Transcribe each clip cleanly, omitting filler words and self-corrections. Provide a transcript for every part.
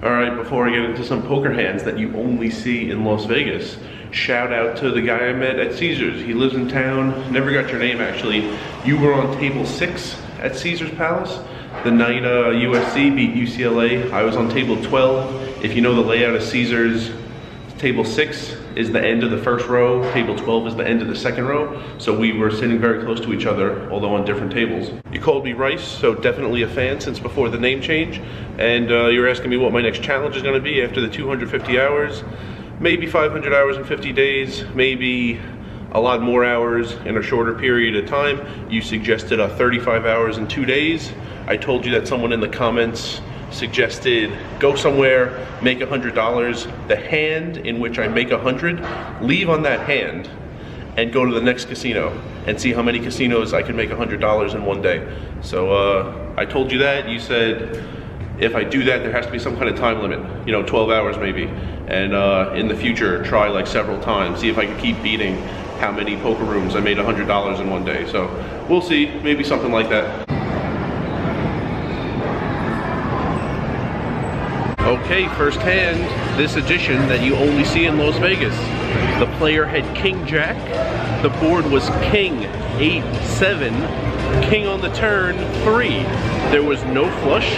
All right, before I get into some poker hands that you only see in Las Vegas, shout out to the guy I met at Caesars. He lives in town, never got your name actually. You were on table 6 at Caesars Palace. The night USC beat UCLA, I was on table 12. If you know the layout of Caesars, table 6 is the end of the first row, table 12 is the end of the second row, so we were sitting very close to each other, although on different tables. You called me Rice, so definitely a fan since before the name change, and you're asking me what my next challenge is going to be after the 250 hours, maybe 500 hours in 50 days, maybe a lot more hours in a shorter period of time. You suggested 35 hours in 2 days. I told you that someone in the comments suggested go somewhere, make $100. The hand in which I make 100, leave on that hand and go to the next casino and see how many casinos I can make $100 in one day. So I told you that. You said if I do that, there has to be some kind of time limit, 12 hours maybe. And in the future, try like several times, see if I can keep beating how many poker rooms I made $100 in one day. So we'll see, maybe something like that. Okay, first hand, this edition that you only see in Las Vegas. The player had King Jack, the board was King 8-7, King on the turn 3. There was no flush,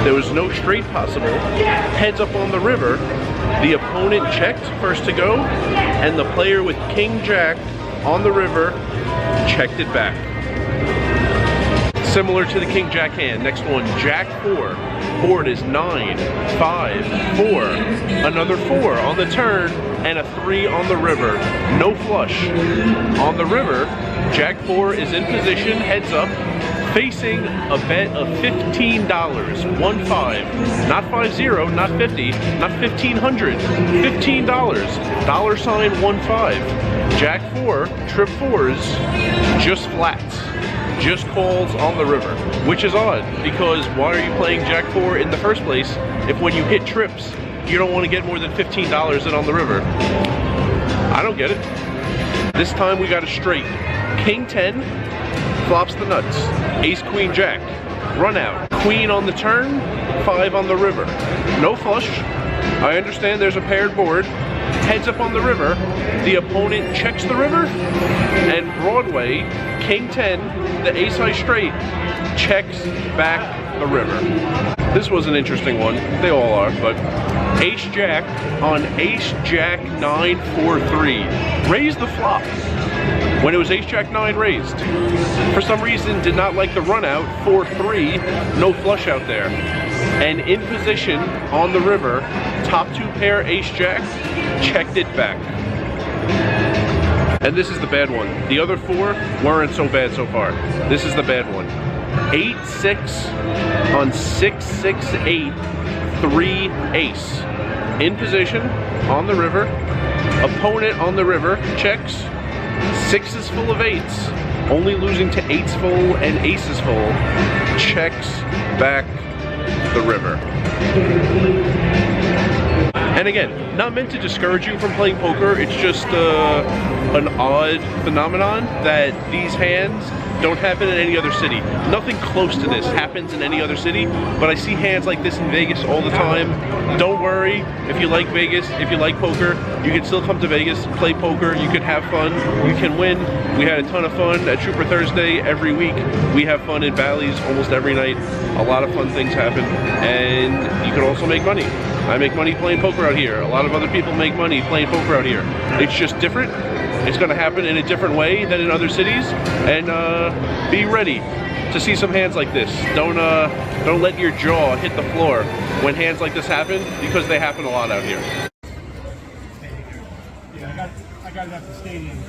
there was no straight possible, heads up on the river. The opponent checked first to go, and the player with King Jack on the river checked it back. Similar to the King Jack hand. Next one, Jack 4. Board is 9, 5, 4. Another 4 on the turn, and a 3 on the river. No flush. On the river, Jack 4 is in position, heads up, facing a bet of $15, 1-5, not 50, not 50, not 1,500, $15, $1-5. Jack 4, trip 4s, just flats, just calls on the river, which is odd because why are you playing Jack 4 in the first place if when you hit trips, you don't want to get more than $15 in on the river? I don't get it. This time we got a straight. King 10, flops the nuts. Ace, Queen, Jack, run out. Queen on the turn, 5 on the river. No flush. I understand there's a paired board. Heads up on the river. The opponent checks the river, and Broadway, King 10, the ace high straight, checks back the river. This was an interesting one. They all are, but Ace Jack on Ace Jack 9-4-3. Raised the flop when it was Ace Jack 9 raised. For some reason, did not like the run out, 4-3, no flush out there. And in position on the river, top 2 pair Ace Jack, checked it back. And this is the bad one. The other 4 weren't so bad so far. This is the bad one. 8-6 on 6-6-8, 3 ace. In position on the river, opponent on the river, checks, 6s full of 8s, only losing to 8s full and aces full, checks back the river. And again, not meant to discourage you from playing poker, it's just an odd phenomenon that these hands don't happen in any other city. Nothing close to this happens in any other city, but I see hands like this in Vegas all the time. Don't worry, if you like Vegas, if you like poker, you can still come to Vegas, play poker, you can have fun, you can win. We had a ton of fun at Trooper Thursday every week. We have fun in Bally's almost every night. A lot of fun things happen, and you can also make money. I make money playing poker out here. A lot of other people make money playing poker out here. It's just different. It's going to happen in a different way than in other cities, and be ready to see some hands like this. Don't let your jaw hit the floor when hands like this happen, because they happen a lot out here. Yeah, I got it at the stadium.